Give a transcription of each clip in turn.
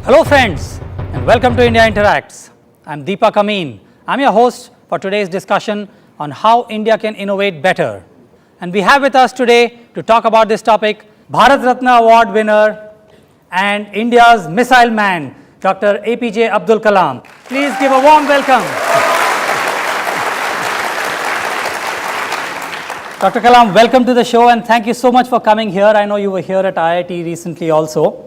Hello friends and welcome to India Interacts. I'm Deepak Amin. I'm your host for today's discussion on how India can innovate better. And we have with us today to talk about this topic Bharat Ratna Award winner and India's missile man, Dr. APJ Abdul Kalam. Please give a warm welcome. Dr. Kalam, welcome to the show and thank you so much for coming here. I know you were here at IIT recently also.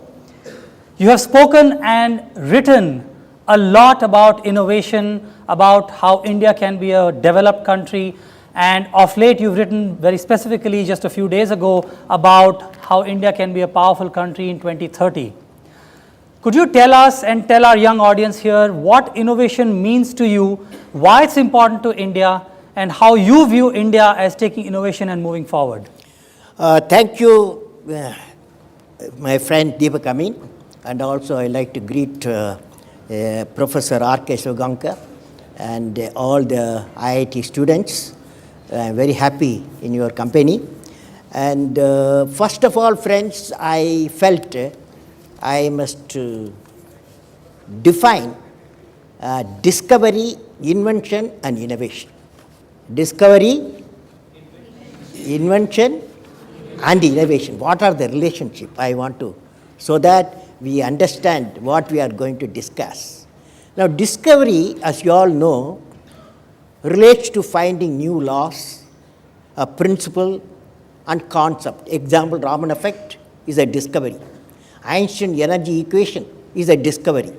You have spoken and written a lot about innovation, about how India can be a developed country, and of late you've written very specifically just a few days ago about how India can be a powerful country in 2030. Could you tell us and tell our young audience here what innovation means to you, why it's important to India, and how you view India as taking innovation and moving forward? Thank you, my friend Deepak Amin. And also I like to greet Professor R.K. Sugankar and all the IIT students. I'm very happy in your company. And first of all, friends, I felt I must define discovery, invention and innovation. Discovery, invention and innovation. What are the relationship I want to, so that we understand what we are going to discuss. Now, discovery, as you all know, relates to finding new laws, a principle and concept. Example, Raman effect is a discovery. Einstein energy equation is a discovery.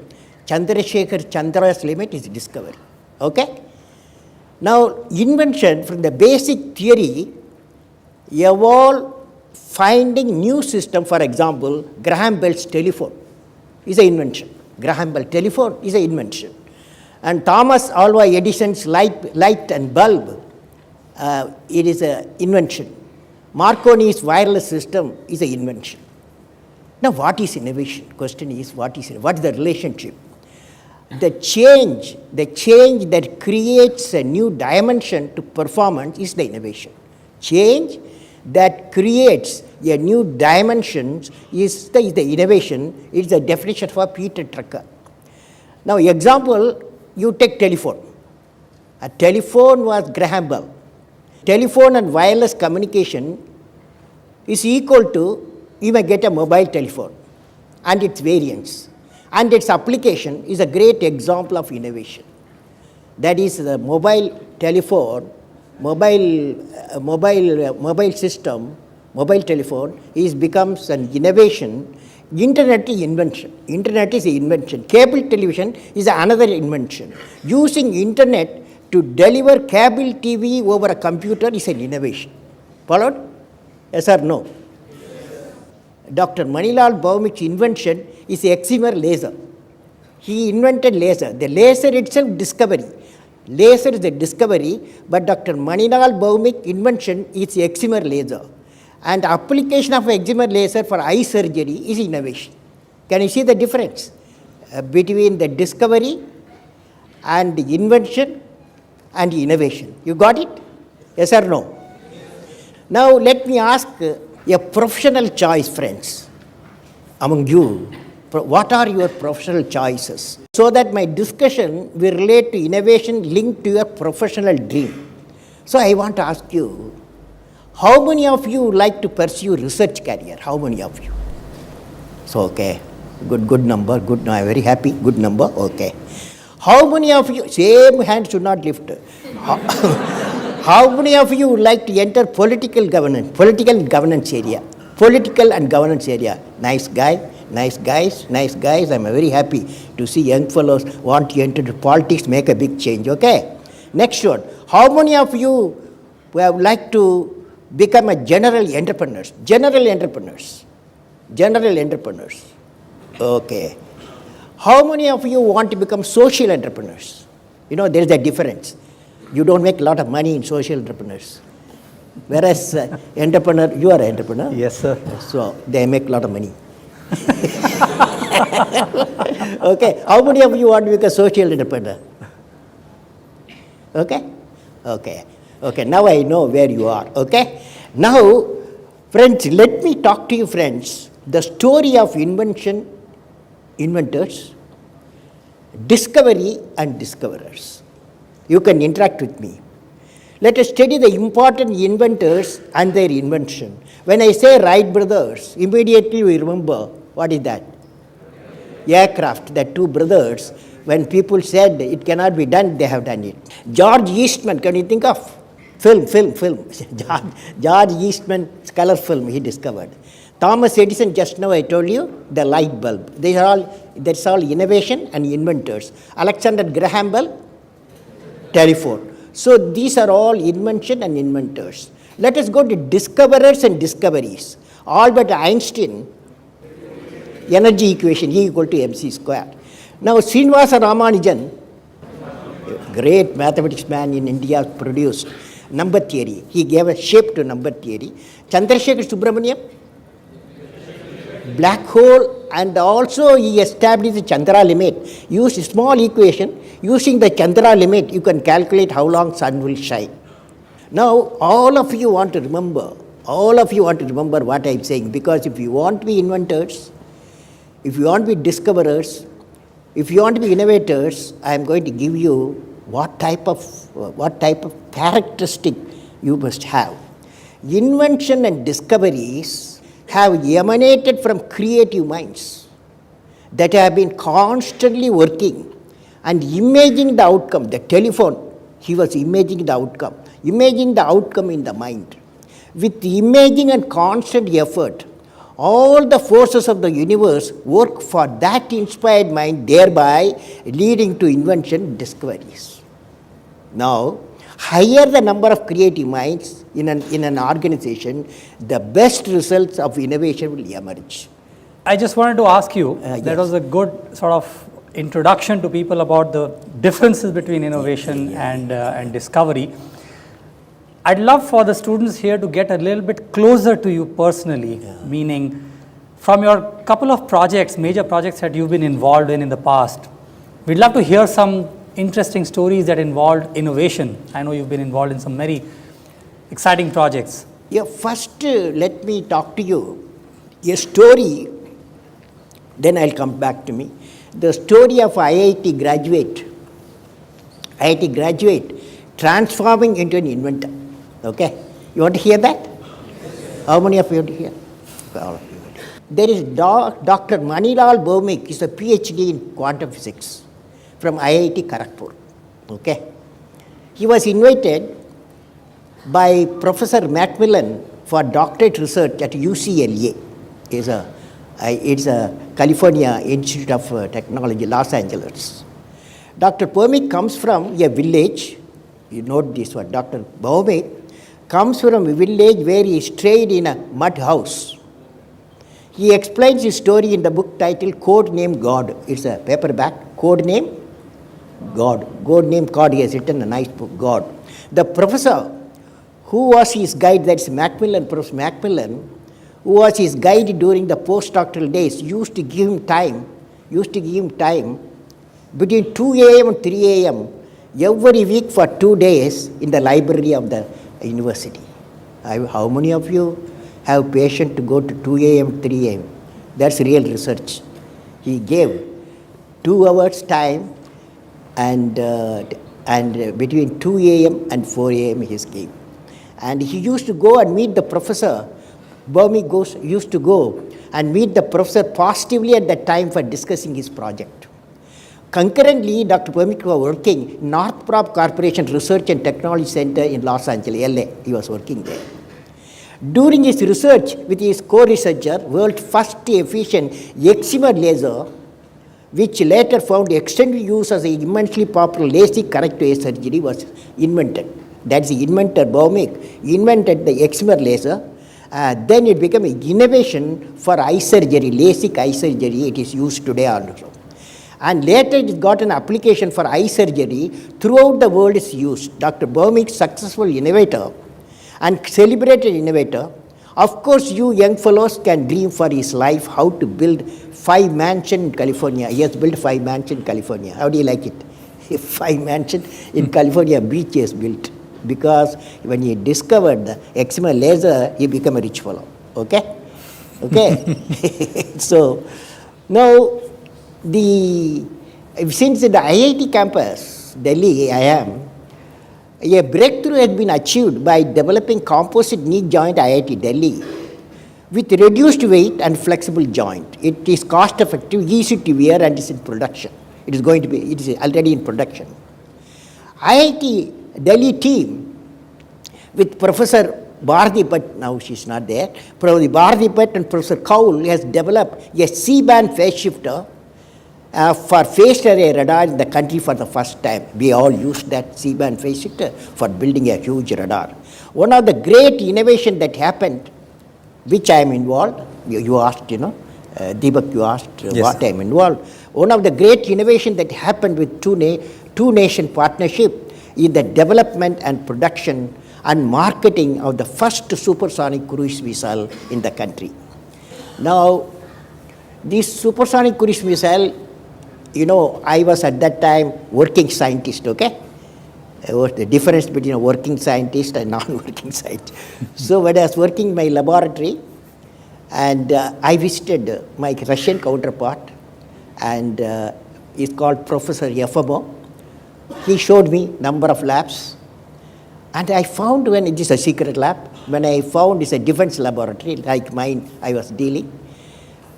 Chandrasekhar Chandra's limit is discovery. Okay? Now, invention from the basic theory evolved finding new system. For example, Graham Bell's telephone is an invention. Graham Bell telephone is an invention. And Thomas Alva Edison's light and bulb, it is an invention. Marconi's wireless system is an invention. Now, what is innovation? Question is, what is the relationship? The change that creates a new dimension to performance is the innovation. Change that creates a new dimension is the innovation. It's the definition for Peter Drucker. Now, example, you take telephone. A telephone was Graham Bell. Telephone and wireless communication is equal to, you may get a mobile telephone and its variants. And its application is a great example of innovation. That is the mobile telephone, mobile system, mobile telephone becomes an innovation. Internet is invention. Internet is an invention. Cable television is another invention. Using internet to deliver cable TV over a computer is an innovation. Followed? Yes or no? Dr. Manilal Bhaumik's invention is excimer laser. He invented laser. The laser itself discovery. Laser is a discovery, but Dr. Manilal Bhaumik's invention is excimer laser. And application of excimer laser for eye surgery is innovation. Can you see the difference between the discovery and the invention and innovation? You got it? Yes or no? Now, let me ask a professional choice, friends, among you. What are your professional choices? So that my discussion will relate to innovation linked to your professional dream. So I want to ask you, how many of you like to pursue research career? How many of you? So, okay, good number, good, I'm very happy, good number, okay. How many of you, same hand should not lift. How many of you would like to enter political and governance area? Political and governance area. Nice guy. Nice guys, I'm very happy to see young fellows want to enter politics, make a big change, okay? Next one, how many of you would like to become a general entrepreneurs? General entrepreneurs, okay. How many of you want to become social entrepreneurs? You know, there is a difference. You don't make a lot of money in social entrepreneurs. Whereas entrepreneur, you are an entrepreneur. Yes, sir. So they make a lot of money. Okay, how many of you want to become a social entrepreneur? Okay, now I know where you are, okay? Now, friends, let me talk to you, friends. The story of invention inventors, discovery and discoverers. You can interact with me. Let us study the important inventors and their invention. When I say Wright brothers, immediately we remember what is that? Aircraft, the two brothers. When people said it cannot be done, they have done it. George Eastman, can you think of? Film. George Eastman's color film he discovered. Thomas Edison, just now I told you, the light bulb. That's all innovation and inventors. Alexander Graham Bell, telephone. So these are all invention and inventors. Let us go to discoverers and discoveries. Albert Einstein, energy equation E equal to mc square. Now Srinivasa Ramanujan, great mathematics man in India, produced number theory. He gave a shape to number theory. Chandrasekhar Subramaniam, black hole, and also he established the Chandra limit. Use a small equation. Using the Chandra limit, you can calculate how long sun will shine. Now, all of you want to remember what I am saying, because if you want to be inventors, if you want to be discoverers, if you want to be innovators, I am going to give you what type of characteristic you must have. Invention and discoveries have emanated from creative minds that have been constantly working and imaging the outcome. The telephone, he was imaging the outcome in the mind. With imaging and constant effort, all the forces of the universe work for that inspired mind, thereby leading to invention discoveries. Now, higher the number of creative minds in an organization, the best results of innovation will emerge. I just wanted to ask you, Yes. that was a good sort of introduction to people about the differences between innovation and discovery. I'd love for the students here to get a little bit closer to you personally, meaning from your couple of projects, major projects that you've been involved in the past. We'd love to hear some interesting stories that involved innovation. I know you've been involved in some very exciting projects. Yeah, first let me talk to you a story, then I'll come back to me. The story of IIT graduate transforming into an inventor. Okay? You want to hear that? How many of you want to hear? All of you. There is Dr. Manilal Bhaumik, is a PhD in quantum physics from IIT Kharagpur. Okay? He was invited by Professor Macmillan for doctorate research at UCLA. It's a California Institute of Technology, Los Angeles. Dr. Bhaumik comes from a village. You note this one. Dr. Bhaumik comes from a village where he stayed in a mud house. He explains his story in the book titled Code Name God. It's a paperback. Code Name God. Code Name God. He has written a nice book, God. The professor who was his guide, that's Macmillan, Professor Macmillan, who was his guide during the postdoctoral days, used to give him time between 2 a.m. and 3 a.m. every week for 2 days in the library of the university. How many of you have patience to go to 2 a.m., 3 a.m.? That's real research. He gave 2 hours time and between 2 a.m. and 4 a.m. he gave. And he used to go and meet the professor. Bhaumik used to go and meet the professor positively at that time for discussing his project. Concurrently, Dr. Bhaumik was working in Northrop Corporation Research and Technology Center in Los Angeles, LA. He was working there. During his research with his co-researcher, world's first efficient excimer laser, which later found extended use as an immensely popular LASIK corrective eye surgery, was invented. That's the inventor Bhaumik invented the excimer laser. Then it became an innovation for eye surgery, LASIK eye surgery. It is used today also. And later it got an application for eye surgery. Throughout the world is used. Dr. Bhaumik, successful innovator and celebrated innovator. Of course, you young fellows can dream for his life how to build 5 mansions in California. He has built 5 mansions in California. How do you like it? 5 mansions in California beach he has built. Because when he discovered the excimer laser, he became a rich fellow. Okay? Okay? So, now the since the IIT campus, Delhi, I am, a breakthrough has been achieved by developing composite knee joint IIT Delhi with reduced weight and flexible joint. It is cost effective, easy to wear, and is in production. It is already in production. IIT Delhi team with Professor Bharati Bhatt, now she is not there, Professor Bharati Bhatt and Professor Kaul has developed a C-band phase shifter for phased array radar in the country for the first time. We all used that C-band phase shifter for building a huge radar. One of the great innovation that happened, which I am involved, you asked, Deepak, you asked Yes. what I am involved. One of the great innovation that happened with two nation partnership is the development and production and marketing of the first supersonic cruise missile in the country. Now, this supersonic cruise missile, I was at that time working scientist, okay? What the difference between a working scientist and non-working scientist. So when I was working in my laboratory, and I visited my Russian counterpart, and he's called Professor Yefimov. He showed me number of labs, and I found, when it is a secret lab, when I found it's a defense laboratory like mine I was dealing,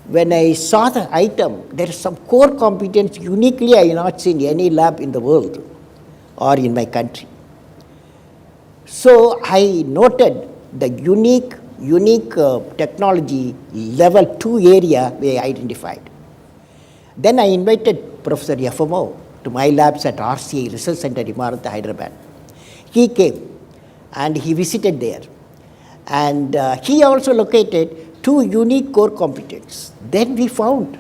when I saw the item, there is some core competence uniquely I have not seen any lab in the world or in my country. So I noted the unique technology level 2 area we identified. Then I invited Professor Yefimov to my labs at RCA Research Center, Imarat, Hyderabad. He came and he visited there, and he also located 2 unique core competencies. Then we found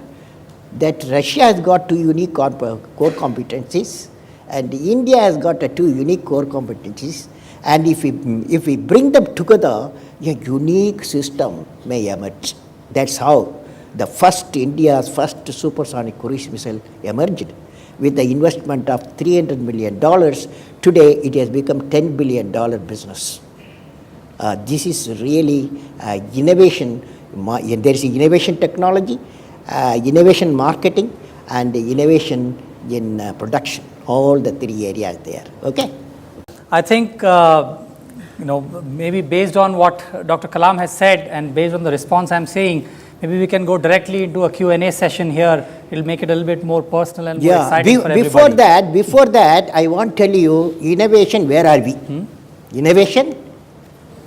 that Russia has got 2 unique core competencies, and India has got 2 unique core competencies, and if we bring them together, a unique system may emerge. That's how India's first supersonic cruise missile emerged. With the investment of $300 million, today it has become $10 billion business. This is really innovation. There is innovation technology, innovation marketing, and innovation in production. All the 3 areas there. Okay. I think, maybe based on what Dr. Kalam has said and based on the response I'm saying, maybe we can go directly into a Q&A session here. It'll make it a little bit more personal and more exciting for everybody. Before that, I want to tell you, innovation, where are we? Innovation,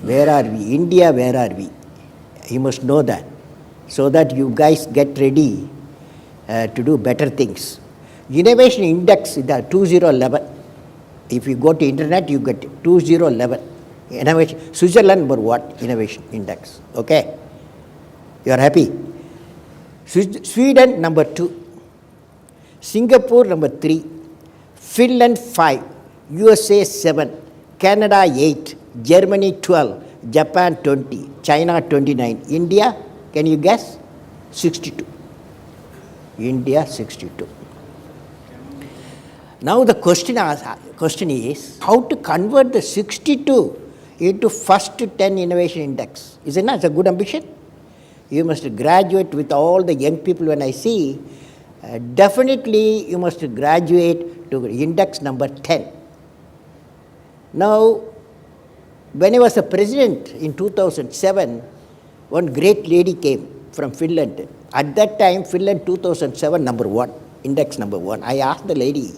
where are we? India, where are we? You must know that, so that you guys get ready to do better things. Innovation index is the 2011. If you go to internet, you get 2011. Innovation, Switzerland number 1 innovation index. Okay, you are happy. Sweden number 2, Singapore number 3, Finland 5, USA 7, Canada 8, Germany 12, Japan 20, China 29, India, can you guess? 62. India 62. Now the question is how to convert the 62 into first 10 innovation index. Isn't that a good ambition? You must graduate with all the young people. When I see, definitely you must graduate to index number 10. Now, when I was a president in 2007, one great lady came from Finland. At that time, Finland 2007 number 1, index number 1. I asked the lady,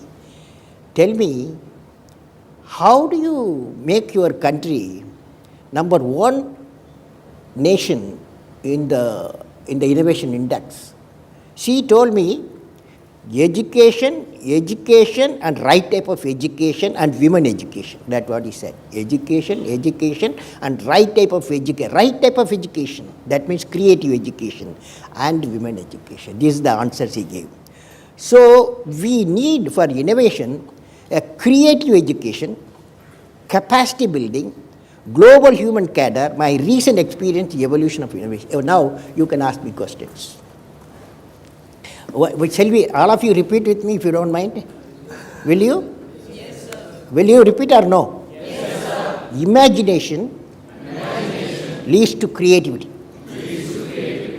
tell me, how do you make your country number 1 nation in the innovation index? She told me, education and right type of education and women education. That's what he said. Education and right type of education. Right type of education, that means creative education and women education. This is the answers he gave. So we need for innovation a creative education, capacity building, global human cadre, my recent experience, evolution of innovation. Now you can ask me questions. Shall we, all of you repeat with me if you don't mind? Will you? Yes, sir. Will you repeat or no? Yes, sir. Imagination leads to creativity.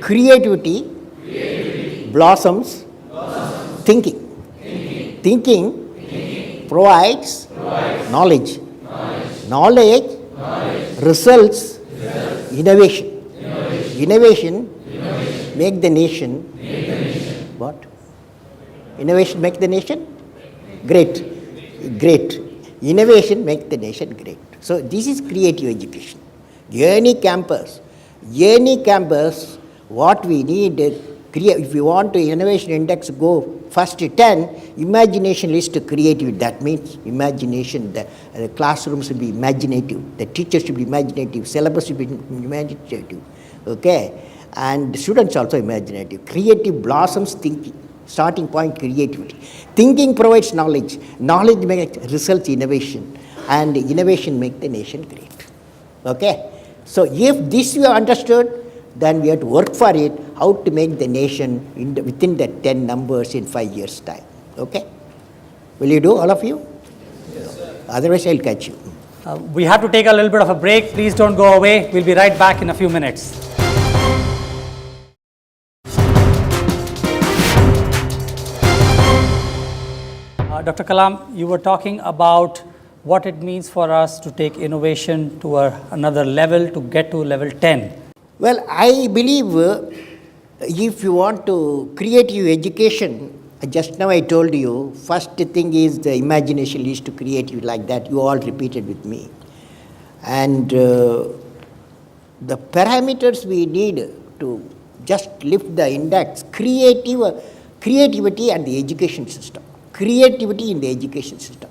Creativity blossoms Thinking. Thinking provides knowledge. Knowledge results innovation. Innovation make the nation what? Innovation make the nation great. Great. Innovation make the nation great. So this is creative education. Any campus, what we need, if you want to innovation index go first 10, imagination leads to creativity. That means imagination, the classrooms should be imaginative, the teachers should be imaginative, syllabus should be imaginative, okay? And students also imaginative. Creative blossoms thinking, starting point creativity. Thinking provides knowledge, knowledge makes results innovation, and innovation makes the nation great, okay? So if this you have understood, then we have to work for it, how to make the nation within the 10 numbers in 5 years' time. Okay? Will you do, all of you? Yes, sir. Otherwise, I'll catch you. We have to take a little bit of a break. Please don't go away. We'll be right back in a few minutes. Dr. Kalam, you were talking about what it means for us to take innovation to another level, to get to level 10. Well, I believe if you want to creative education, just now I told you, first thing is the imagination leads to creativity, like that. You all repeated with me. And the parameters we need to just lift the index, creativity and the education system. Creativity in the education system.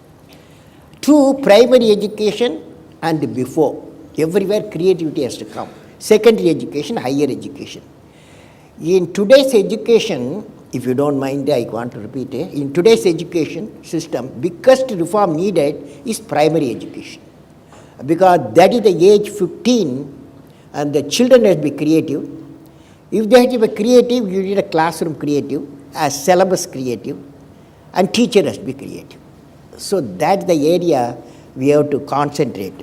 To primary education and before, everywhere creativity has to come. Secondary education, higher education. In today's education, if you don't mind, I want to repeat it. In today's education system, biggest reform needed is primary education. Because that is the age 15 and the children have to be creative. If they have to be creative, you need a classroom creative, a syllabus creative, and teacher has to be creative. So that's the area we have to concentrate.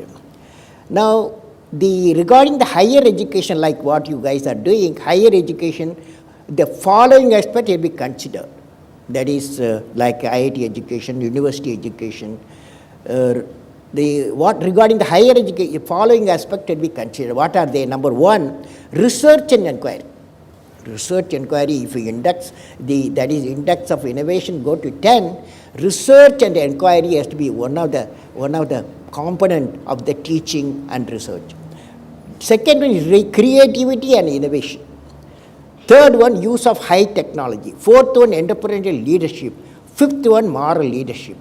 Now, regarding the higher education, like what you guys are doing, higher education, the following aspect will be considered. That is like IIT education, university education. Regarding the higher education, following aspect will be considered. What are they? Number one, research and inquiry. Research inquiry, if you index, that is index of innovation go to 10, research and inquiry has to be one of the component of the teaching and research. Second one is creativity and innovation. Third one, use of high technology. Fourth one, entrepreneurial leadership. Fifth one, moral leadership.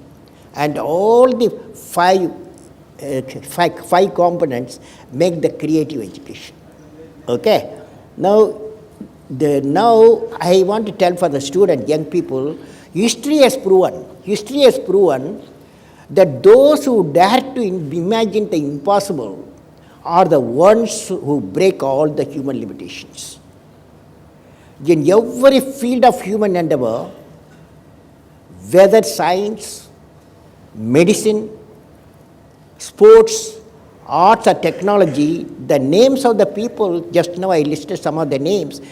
And all the five components make the creative education. Okay? Now I want to tell for the student, young people, history has proven that those who dare to imagine the impossible are the ones who break all the human limitations. In every field of human endeavor, whether science, medicine, sports, arts or technology, the names of the people, just now I listed some of the names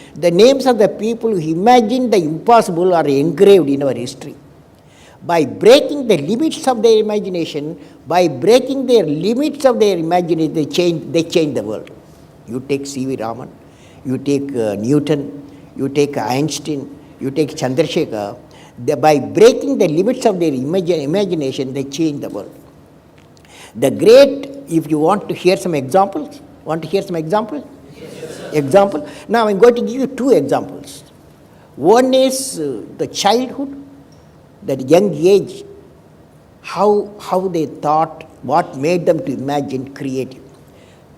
of the people who imagined the impossible are engraved in our history. By breaking the limits of their imagination, they change the world. You take C.V. Raman, you take Newton, you take Einstein, you take Chandrasekhar. By breaking the limits of their imagination, they change the world. The great, if you want to hear some examples, Yes, example. Now I'm going to give you two examples. One is the childhood, that young age, how they thought, what made them to imagine creative.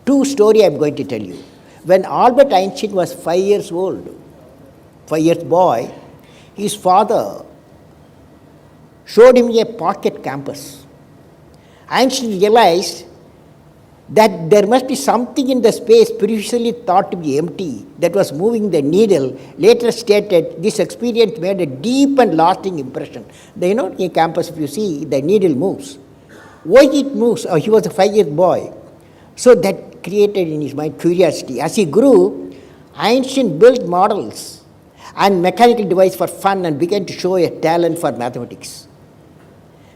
Two story I'm going to tell you. When Albert Einstein was 5 years old, 5 years boy, his father showed him a pocket compass. Einstein realized that there must be something in the space previously thought to be empty that was moving the needle. Later stated, this experience made a deep and lasting impression. In a campus, if you see, the needle moves. Why it moves? He was a 5-year-old boy. So that created in his mind curiosity. As he grew, Einstein built models and mechanical device for fun and began to show a talent for mathematics.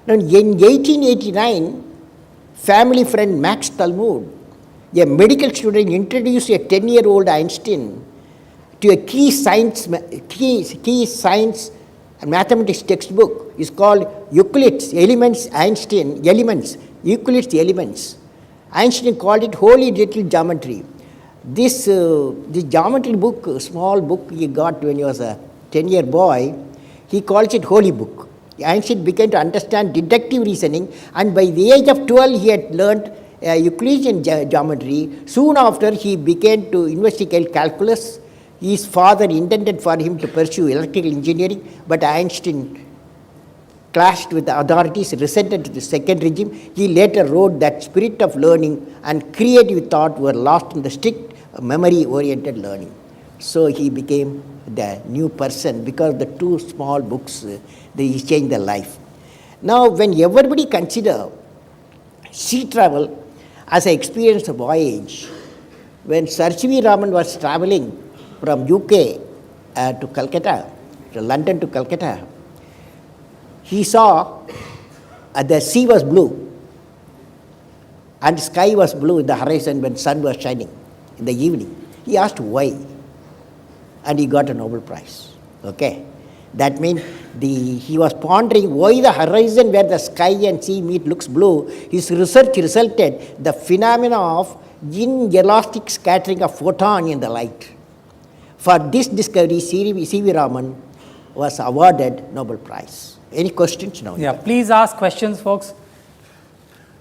Now, in 1889, family friend Max Talmud, a medical student, introduced a 10-year-old Einstein to a key science and mathematics textbook. Is called Euclid's Elements, Euclid's Elements. Einstein called it Holy Little Geometry. This geometry book, small book he got when he was a 10-year boy, he calls it Holy Book. Einstein began to understand deductive reasoning, and by the age of 12 he had learned Euclidean geometry. Soon after he began to investigate calculus. His father intended for him to pursue electrical engineering, but Einstein clashed with the authorities, resented the second regime. He later wrote that spirit of learning and creative thought were lost in the strict memory-oriented learning. So he became the new person because the two small books, they changed their life. Now, when everybody consider sea travel as an experience of voyage, when Sir C.V. Raman was traveling from UK to Calcutta, to London to Calcutta, he saw the sea was blue and sky was blue in the horizon when sun was shining in the evening. He asked why, and he got a Nobel Prize. Okay, that means he was pondering why the horizon where the sky and sea meet looks blue. His research resulted the phenomena of inelastic scattering of photon in the light. For this discovery, C.V. Raman was awarded Nobel Prize. Any questions now? Yeah, please ask questions, folks.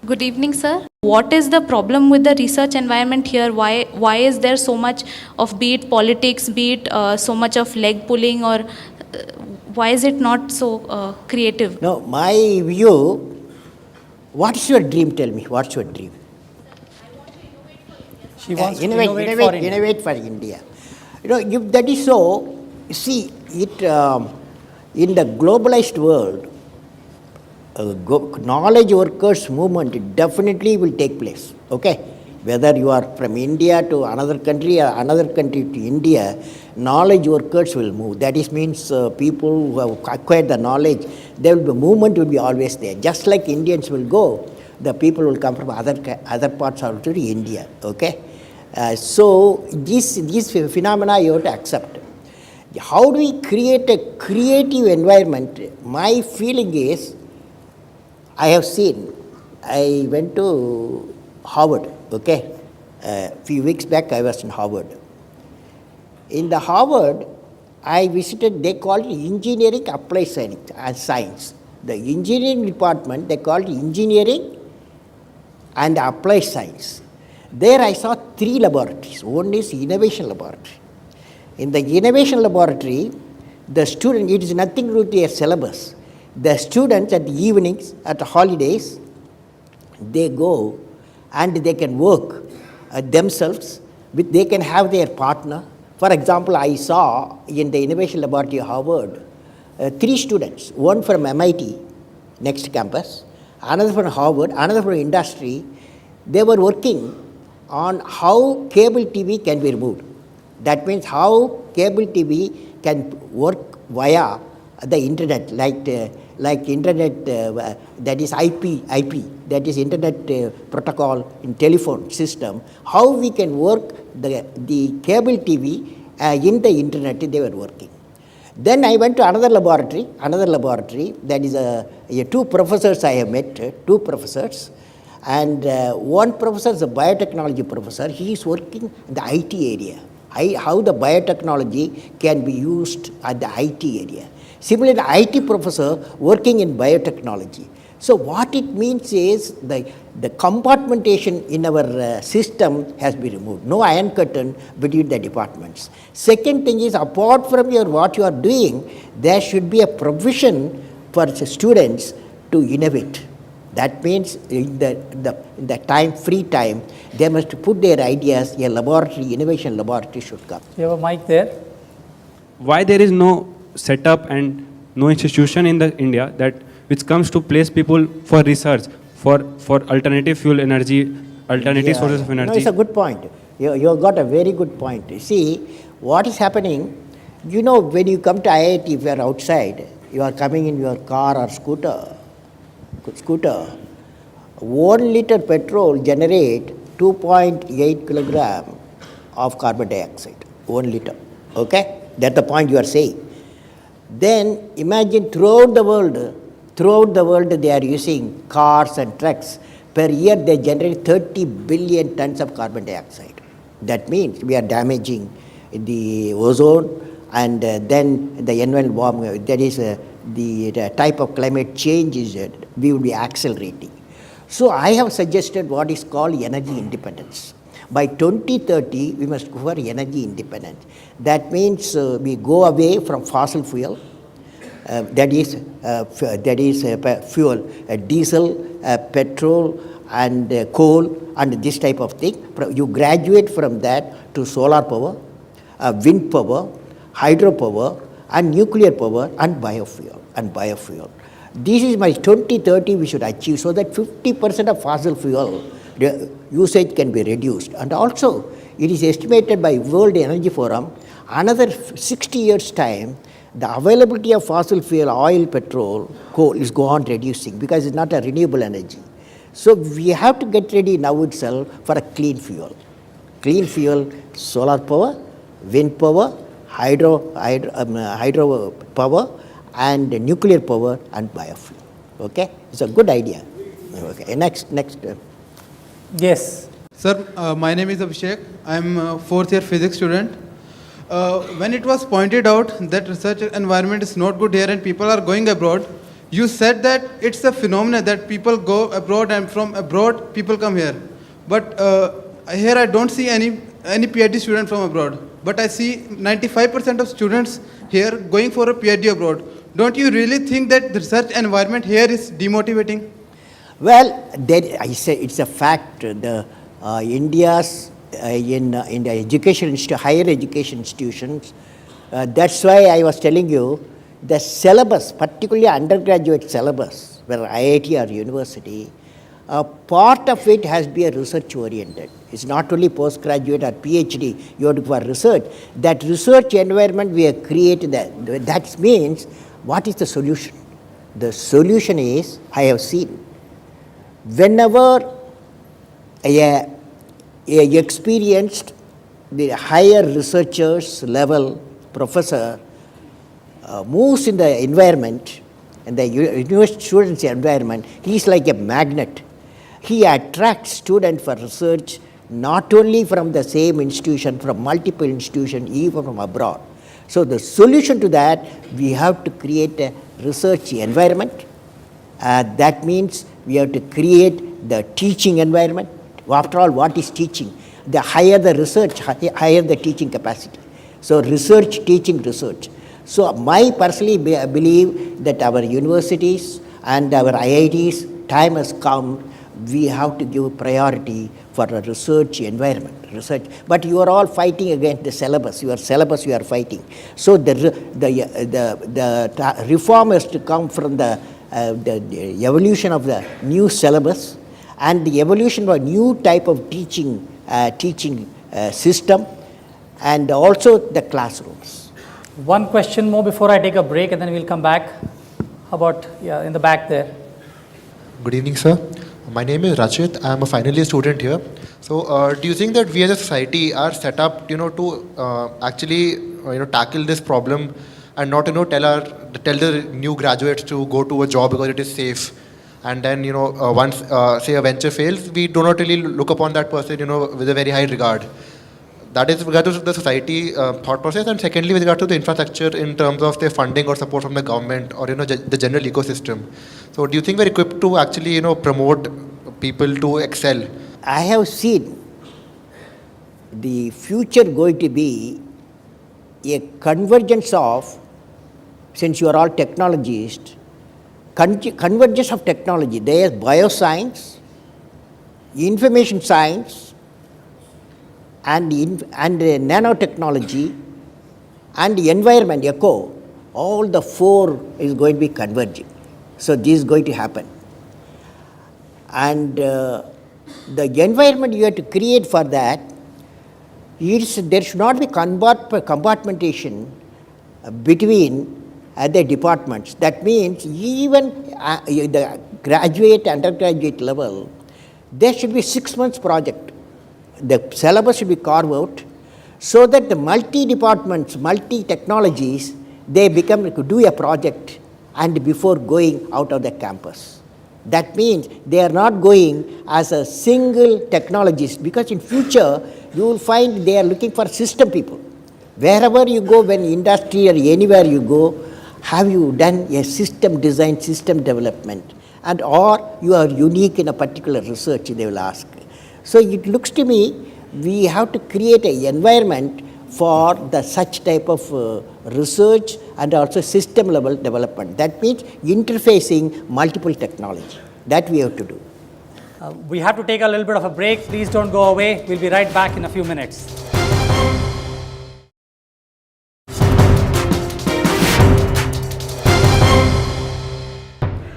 Good evening, sir. What is the problem with the research environment here? Why is there so much of, be it politics, be it so much of leg pulling, or why is it not so creative? No, my view, what is your dream? Tell me, what's your dream? She wants to innovate for India. You know, if that is so, see, it in the globalized world, knowledge workers movement definitely will take place. Okay, whether you are from India to another country or another country to India, knowledge workers will move. That is means people who have acquired the knowledge, there will be movement will be always there. Just like Indians will go, the people will come from other parts of India. Okay. So these phenomena you have to accept. How do we create a creative environment? My feeling is, I have seen, I went to Harvard, okay. A few weeks back I was in Harvard. In the Harvard, I visited, they call it engineering applied science. The engineering department, they call it engineering and applied science. There I saw 3 laboratories. One is innovation laboratory. In the innovation laboratory, the student, it is nothing to do with their syllabus. The students at the evenings, at the holidays, they go and they can work themselves, they can have their partner. For example, I saw in the innovation laboratory at Harvard, 3 students, one from MIT, next campus, another from Harvard, another from industry. They were working on how cable TV can be removed. That means how cable TV can work via the internet, like internet, that is IP, that is internet protocol in telephone system. How we can work the cable TV in the internet, they were working. Then I went to another laboratory, that is 2 professors I have met, 2 professors. And one professor is a biotechnology professor. He is working in the IT area. How the biotechnology can be used at the IT area. Similarly, the IT professor working in biotechnology. So what it means is the compartmentation in our system has been removed. No iron curtain between the departments. Second thing is, apart from what you are doing, there should be a provision for students to innovate. That means in the time, free time, they must put their ideas, a laboratory, innovation laboratory should come. You have a mic there? Why there is no setup and no institution in India that which comes to place people for research, for alternative fuel energy, alternative sources of energy? No, it's a good point. You got a very good point. You see, what is happening, You know, when you come to IIT, if you are outside, you are coming in your car or scooter, 1 liter petrol generate 2.8 kilogram of carbon dioxide, 1 liter. Okay? That's the point you are saying. Then imagine throughout the world they are using cars and trucks. Per year they generate 30 billion tons of carbon dioxide. That means we are damaging the ozone and then the environment warming. That is the type of climate change is we will be accelerating. So I have suggested what is called energy independence. By 2030, we must go for energy independence. That means we go away from fossil fuel, that is fuel, diesel, petrol, and coal, and this type of thing. You graduate from that to solar power, wind power, hydropower, and nuclear power, and biofuel. This is my 2030 we should achieve, so that 50% of fossil fuel usage can be reduced. And also, it is estimated by World Energy Forum, another 60 years' time, the availability of fossil fuel, oil, petrol, coal is go on reducing because it's not a renewable energy. So we have to get ready now itself for a clean fuel. Clean fuel, solar power, wind power, hydro power, and nuclear power, and biofuel. Okay? It's a good idea. Okay. Next. Yes. Sir, my name is Abhishek. I am a fourth year physics student. When it was pointed out that research environment is not good here and people are going abroad, you said that it's a phenomenon that people go abroad and from abroad people come here. But here I don't see any PhD student from abroad. But I see 95% of students here going for a PhD abroad. Don't you really think that the research environment here is demotivating? Well, I say it's a fact. The India's in the education higher education institutions. That's why I was telling you the syllabus, particularly undergraduate syllabus, where IIT or university, part of it has to be a research oriented. It's not only postgraduate or PhD. You have to go for research. That research environment we have created. That means what is the solution? The solution is I have seen. Whenever a experienced, the higher researchers level professor moves in the environment, in the university students' environment, he is like a magnet. He attracts students for research not only from the same institution, from multiple institutions, even from abroad. So the solution to that, we have to create a research environment. That means we have to create the teaching environment. After all, what is teaching? The higher the research, higher the teaching capacity. So research, teaching, research. So I personally believe that our universities and our IITs, time has come, we have to give priority for a research environment. Research. But you are all fighting against the syllabus. Your syllabus you are fighting. So the reform has to come from the evolution of the new syllabus and the evolution of a new type of teaching system, and also the classrooms. One question more before I take a break and then we'll come back. How about, in the back there? Good evening, sir. My name is Rachit. I am a final year student here. So, do you think that we as a society are set up, to actually, tackle this problem and not, tell the new graduates to go to a job because it is safe, and then, once say a venture fails, we do not really look upon that person, with a very high regard. That is with regard to the society thought process, and secondly with regard to the infrastructure in terms of their funding or support from the government or the general ecosystem. So do you think we're equipped to actually promote people to excel? I have seen the future going to be a convergence of, since you are all technologists, convergence of technology. There is bioscience, information science, and nanotechnology, and the environment, eco, all the four is going to be converging. So this is going to happen. And the environment you have to create for that, there should not be compartmentation. between the departments. That means even the graduate, undergraduate level, there should be 6 months project. The syllabus should be carved out so that the multi-departments, multi-technologies, they could do a project and before going out of the campus. That means they are not going as a single technologist, because in future you will find they are looking for system people. Wherever you go, when industry or anywhere you go, have you done a system design, system development, and or you are unique in a particular research, they will ask. So it looks to me we have to create an environment for the such type of research and also system level development. That means interfacing multiple technology. That we have to do. We have to take a little bit of a break. Please don't go away. We'll be right back in a few minutes.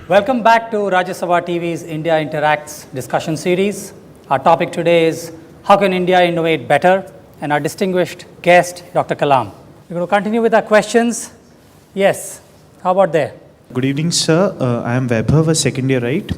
Welcome back to Rajya Sabha TV's India Interacts discussion series. Our topic today is how can India innovate better? And our distinguished guest, Dr. Kalam. We're going to continue with our questions. Yes, how about there? Good evening, sir. I am Vaibhav, a second year, right?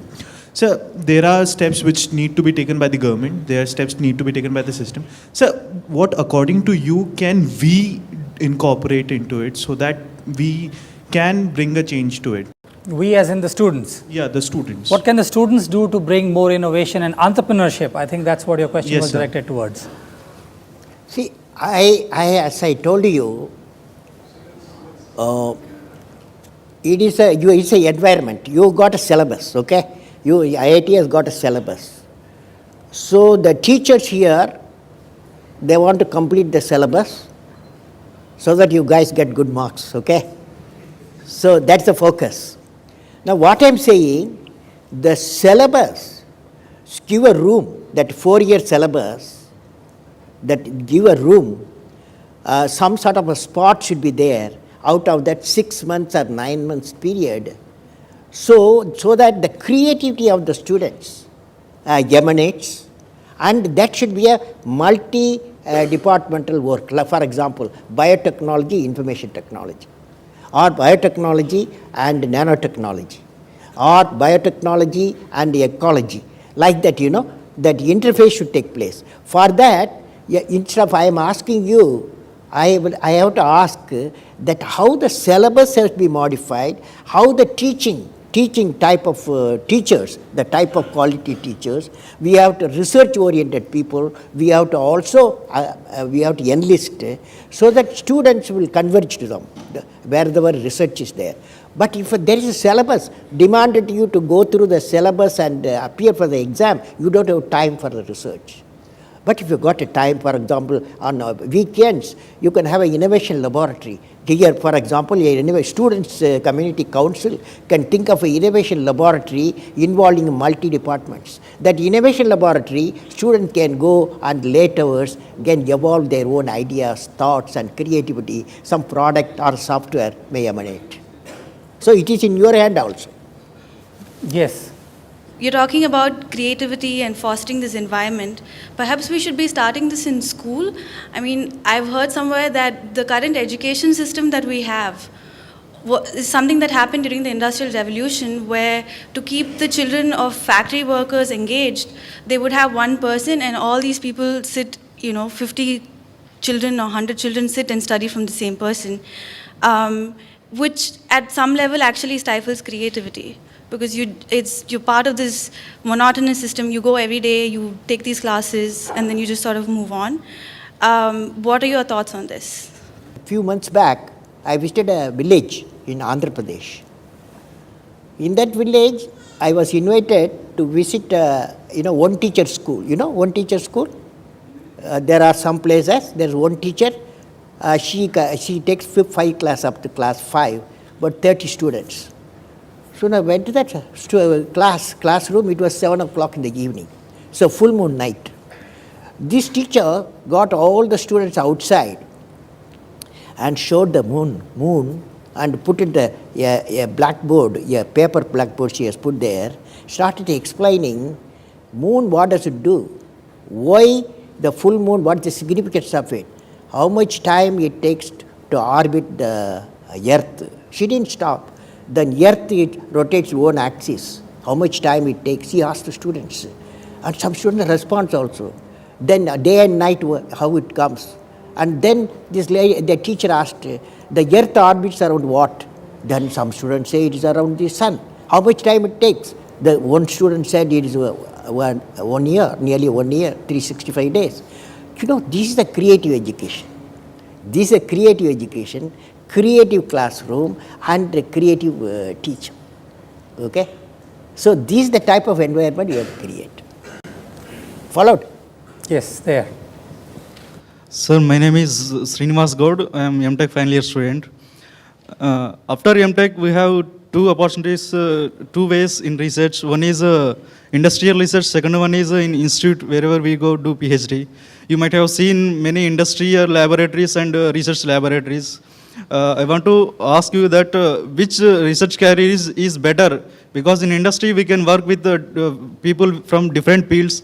Sir, there are steps which need to be taken by the government. There are steps need to be taken by the system. Sir, what according to you can we incorporate into it so that we can bring a change to it? We as in the students. Yeah, the students. What can the students do to bring more innovation and entrepreneurship? I think that's what your question Yes, was sir. directed towards. See, as I told you, it's a environment. You got a syllabus, okay? IIT has got a syllabus. So the teachers here, they want to complete the syllabus so that you guys get good marks, okay? So that's the focus. Now what I'm saying, the syllabus, give a room, that 4-year syllabus, that give a room, some sort of a spot should be there out of that 6 months or 9 months period, so that the creativity of the students emanates, and that should be a multi-departmental work. Like for example, biotechnology, information technology, or biotechnology and nanotechnology, or biotechnology and ecology. Like that, that interface should take place. For that, instead of I am asking you, I have to ask that how the syllabus has been modified, how the teaching type of teachers, the type of quality teachers, we have to research-oriented people, we have to also, we have to enlist so that students will converge to them, wherever research is there. But if there is a syllabus demanded you to go through the syllabus and appear for the exam, you don't have time for the research. But if you got a time, for example, on weekends, you can have an innovation laboratory. Here, for example, a students' community council can think of an innovation laboratory involving multi-departments. That innovation laboratory, students can go and late hours can evolve their own ideas, thoughts and creativity. Some product or software may emanate. So it is in your hand also. Yes. You're talking about creativity and fostering this environment. Perhaps we should be starting this in school. I mean, I've heard somewhere that the current education system that we have is something that happened during the Industrial Revolution, where to keep the children of factory workers engaged, they would have one person and all these people sit, 50 children or 100 children sit and study from the same person, which at some level actually stifles creativity. Because you're part of this monotonous system. You go every day, you take these classes, and then you just sort of move on. What are your thoughts on this? A few months back, I visited a village in Andhra Pradesh. In that village, I was invited to visit, one teacher school. One teacher school? There are some places, there's one teacher. She takes 5 class up to class 5, but 30 students. So when I went to that classroom, it was 7 o'clock in the evening. So full moon night. This teacher got all the students outside and showed the moon and put it a blackboard, a paper blackboard she has put there, started explaining moon, what does it do? Why the full moon, what is the significance of it? How much time it takes to orbit the Earth. She didn't stop. Then Earth, it rotates its own axis. How much time it takes? She asked the students. And some students respond also. Then day and night, how it comes. And then this lady, the teacher asked, the Earth orbits around what? Then some students say it is around the sun. How much time it takes? The one student said it is 1 year, nearly 1 year, 365 days. You know, this is the creative education. This is a creative education, creative classroom, and a creative teacher. Okay? So this is the type of environment you have to create. Followed? Yes, there. Sir, my name is Srinivas Gaud. I am MTech final year student. After MTech, we have two opportunities, two ways in research. One is industrial research. Second one is in institute, wherever we go do PhD. You might have seen many industrial laboratories and research laboratories. I want to ask you that which research career is better, because in industry we can work with people from different fields,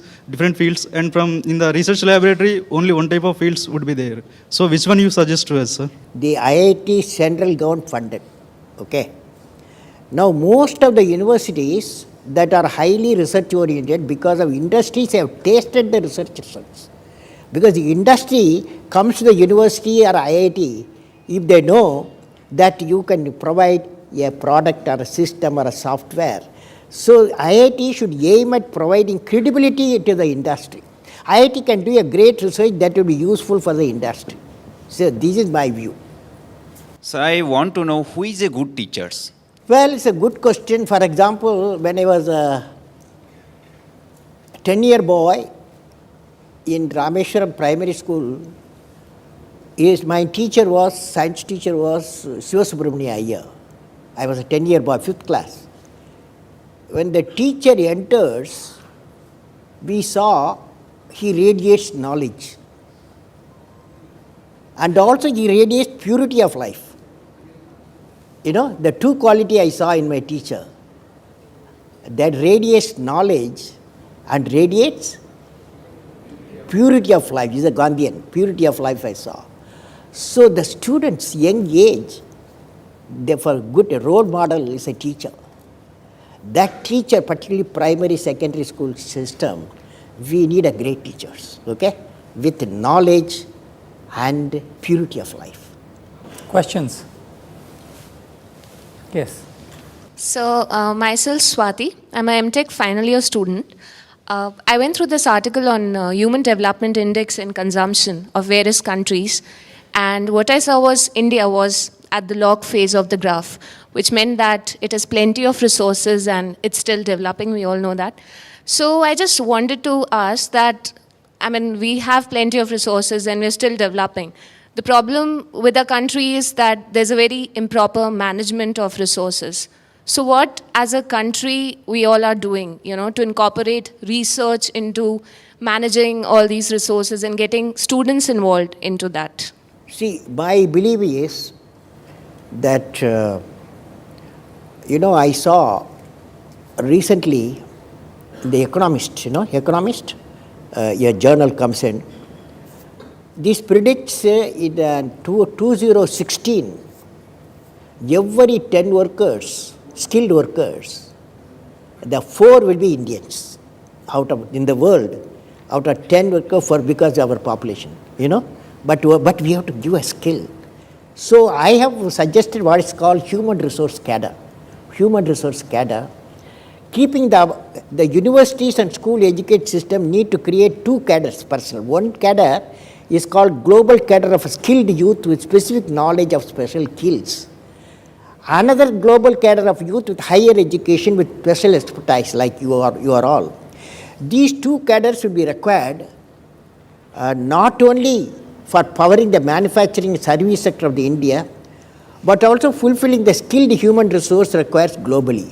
and from in the research laboratory only one type of fields would be there. So which one you suggest to us, sir? The IIT central government funded. Okay. Now most of the universities that are highly research oriented, because of industries have tasted the research results. Because the industry comes to the university or IIT, if they know that you can provide a product or a system or a software. So IIT should aim at providing credibility to the industry. IIT can do a great research that will be useful for the industry. So this is my view. So I want to know who is a good teachers? Well, it's a good question. For example, when I was a 10-year boy in Rameshwaram Primary School, my science teacher was Sivasubramania Iyer. I was a 10-year boy, 5th class. When the teacher enters, we saw he radiates knowledge. And also he radiates purity of life. You know, the two quality I saw in my teacher, that radiates knowledge and radiates purity of life. He's a Gandhian, purity of life I saw. So the students, young age, for a good role model is a teacher. That teacher, particularly primary, secondary school system, we need a great teachers, okay, with knowledge and purity of life. Questions? Yes. So, myself Swati, I'm a MTech final year student. I went through this article on Human Development Index and consumption of various countries, and what I saw was India was at the log phase of the graph, which meant that it has plenty of resources and it's still developing, we all know that. So I just wanted to ask that, I mean, we have plenty of resources and we're still developing. The problem with our country is that there's a very improper management of resources. So what, as a country, we all are doing, you know, to incorporate research into managing all these resources and getting students involved into that? See, my belief is that, I saw recently The Economist, Economist, a journal comes in. This predicts in 2016, every 10 workers, skilled workers, the 4 will be Indians in the world, out of 10 workers because of our population, But we have to give a skill. So I have suggested what is called human resource cadre. Human resource cadre. Keeping the universities and school education system need to create 2 cadres personal. One cadre is called global cadre of skilled youth with specific knowledge of special skills. Another global cadre of youth with higher education with special expertise like you are all. These 2 cadres will be required not only for powering the manufacturing service sector of the India, but also fulfilling the skilled human resource required globally.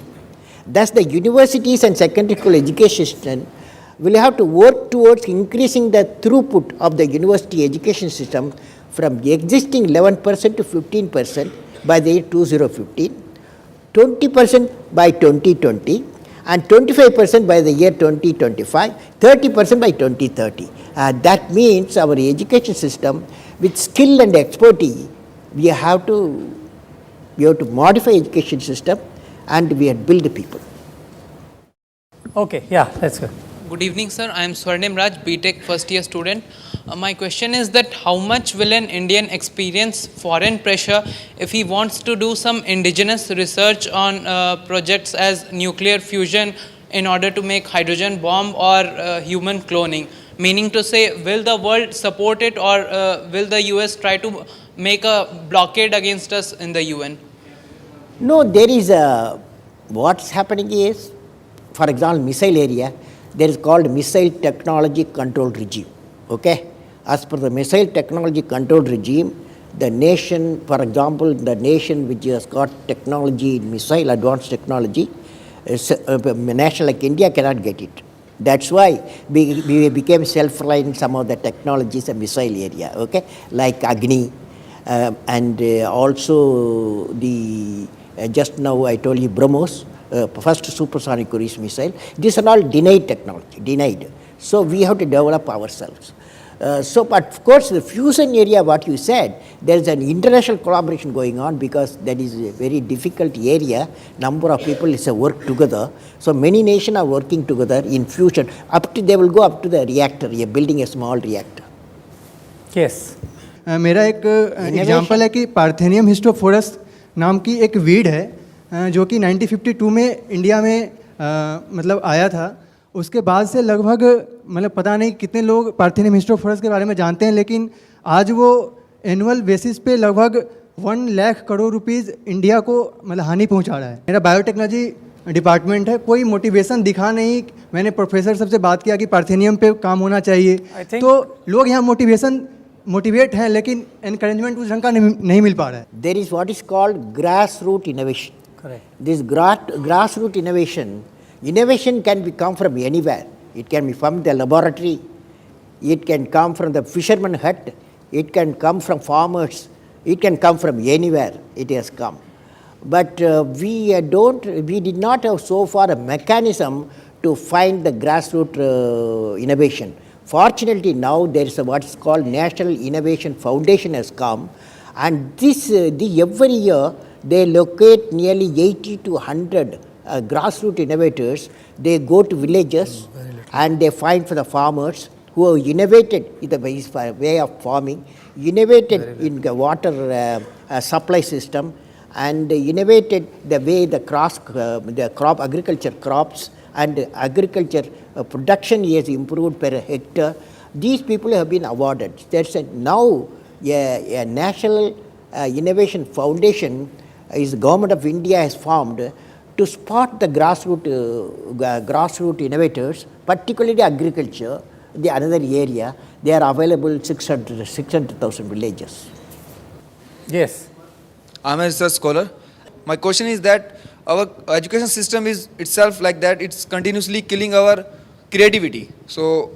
Thus, the universities and secondary school education system will have to work towards increasing the throughput of the university education system from the existing 11% to 15% by the year 2015, 20% by 2020, and 25% by the year 2025, 30% by 2030. That means our education system with skill and expertise, we have to We have to modify education system and we have to build the people. Okay, yeah, that's good. Good evening, sir. I am Swarnim Raj, BTech first year student. My question is that how much will an Indian experience foreign pressure if he wants to do some indigenous research on projects as nuclear fusion in order to make hydrogen bomb or human cloning? Meaning to say, will the world support it, or will the US try to make a blockade against us in the UN? No, there is a, what's happening is, for example, missile area, there is called missile technology control regime. Okay? As per the missile technology control regime, the nation, for example, the nation which has got technology, missile advanced technology, a nation like India cannot get it. That's why we became self-reliant in some of the technologies in missile area, okay, like Agni, and also the, just now I told you BrahMos, first supersonic cruise missile. These are all denied technology, denied. So we have to develop ourselves. But of course, the fusion area, what you said, there is an international collaboration going on because that is a very difficult area. Number of people is a work together. So many nations are working together in fusion. Up to, they will go up to the reactor, building a small reactor. Yes. मेरा एक example है कि parthenium हिस्टोफोरस नाम की एक weed है जो कि 1952 में इंडिया में मतलब आया था. उसके बाद से लगभग मतलब पता नहीं कितने लोग पार्थेनियम हिस्टोफोरस के बारे में जानते हैं, लेकिन आज वो एनुअल बेसिस पे लगभग 1 लाख करोड़ रुपीस इंडिया को मतलब हानि पहुंचा रहा है. मेरा बायोटेक्नोलॉजी डिपार्टमेंट है, कोई मोटिवेशन दिखा नहीं. मैंने प्रोफेसर सबसे बात किया कि पार्थेनियम पे काम होना चाहिए, तो लोग यहाँ मोटिवेट हैं, लेकिन एनकरेजमेंट उस ढंग का नहीं मिल पा रहा है. There is what is called grassroots innovation. Correct. This grassroots innovation can come from anywhere. It can be from the laboratory, it can come from the fisherman hut, it can come from farmers, it can come from anywhere it has come. But we did not have so far a mechanism to find the grassroots innovation. Fortunately now there is what is called National Innovation Foundation has come, and this every year they locate nearly 80 to 100 grassroots innovators. They go to villages and they find for the farmers who have innovated in the way of farming, innovated in the water supply system, and innovated the way the crop agriculture crops and agriculture production is improved per hectare. These people have been awarded. There's now a National Innovation Foundation is the government of India has formed to spot the grassroots innovators, particularly agriculture, the another area. They are available 600,000 villages. Yes. I'm a research scholar. My question is that our education system is itself like that. It's continuously killing our creativity. So,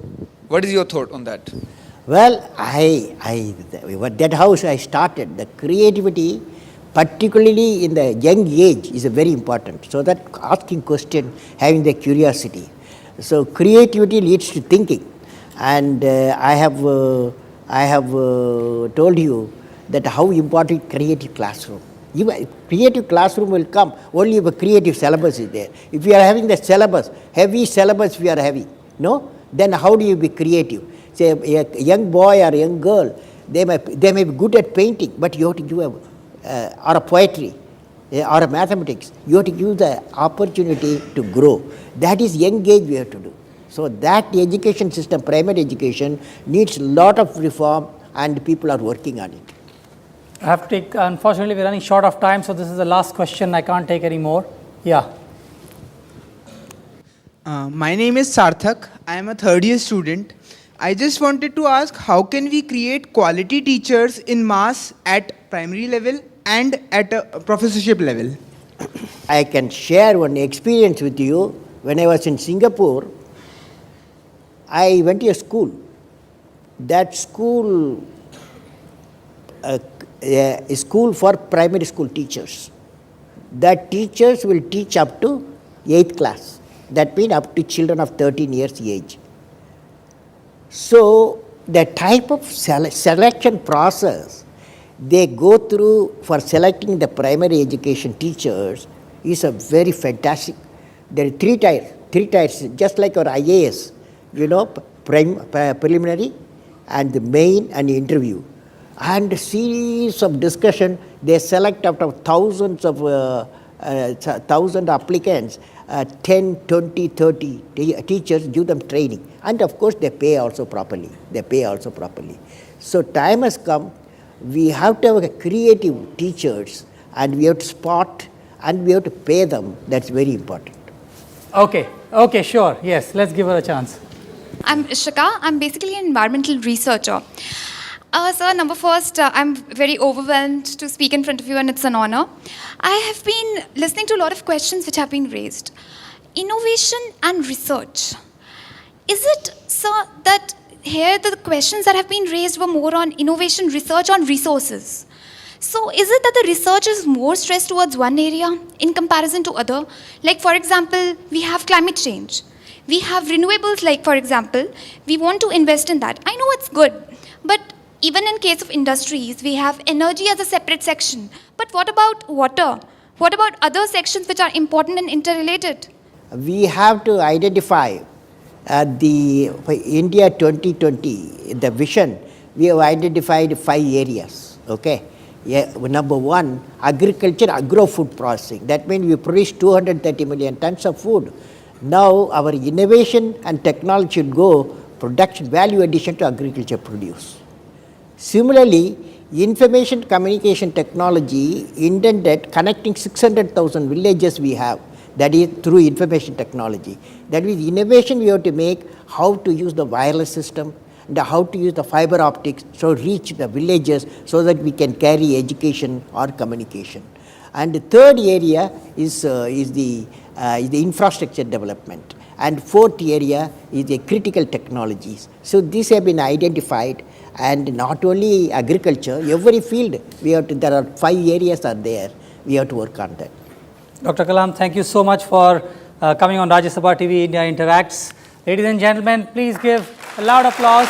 what is your thought on that? Well, that house I started. The creativity, particularly in the young age, is very important. So that asking question, having the curiosity. So creativity leads to thinking, and I have told you that how important creative classroom. Creative classroom will come only if a creative syllabus is there. If you are having the syllabus, heavy syllabus we are having, no? Then how do you be creative? Say a young boy or a young girl, they may be good at painting, but you have to give or a poetry or a mathematics. You have to give the opportunity to grow. That is young age we have to do. So that education system, primary education, needs a lot of reform, and people are working on it. I have to take, unfortunately we're running short of time, so this is the last question. I can't take any more. Yeah. My name is Sarthak. I am a third year student. I just wanted to ask, how can we create quality teachers in mass at primary level and at a professorship level? I can share one experience with you. When I was in Singapore, I went to a school. That school a school for primary school teachers. That teachers will teach up to 8th class. That means up to children of 13 years age. So the type of selection process, they go through for selecting the primary education teachers is a very fantastic. There are three tiers, just like our IAS, preliminary and the main and the interview. And a series of discussion, they select out of thousands of thousand applicants, 10, 20, 30 teachers, give them training. And of course, they pay also properly. So time has come, we have to have creative teachers and we have to spot and we have to pay them. That's very important. Okay, sure. Yes, let's give her a chance. I'm Ishika. I'm basically an environmental researcher. Sir, number first, I'm very overwhelmed to speak in front of you and it's an honor. I have been listening to a lot of questions which have been raised. Innovation and research. Is it, sir, that here the questions that have been raised were more on innovation, research on resources? So is it that the research is more stressed towards one area in comparison to other? Like for example, we have climate change. We have renewables, like for example, we want to invest in that. I know it's good, but even in case of industries, we have energy as a separate section. But what about water? What about other sections which are important and interrelated? We have to identify for India 2020, the vision, we have identified 5 areas, okay? Number 1, agriculture, agro-food processing. That means we produce 230 million tons of food. Now our innovation and technology should go production, value addition to agriculture produce. Similarly, information communication technology intended connecting 600,000 villages we have, that is through information technology. That is innovation we have to make, how to use the wireless system, and how to use the fiber optics, so reach the villages so that we can carry education or communication. And the third area is the infrastructure development. And fourth area is the critical technologies. So these have been identified, and not only agriculture, every field there are 5 areas are there, we have to work on that. Dr. Kalam, thank you so much for coming on Rajya Sabha TV India Interacts. Ladies and gentlemen, please give a loud applause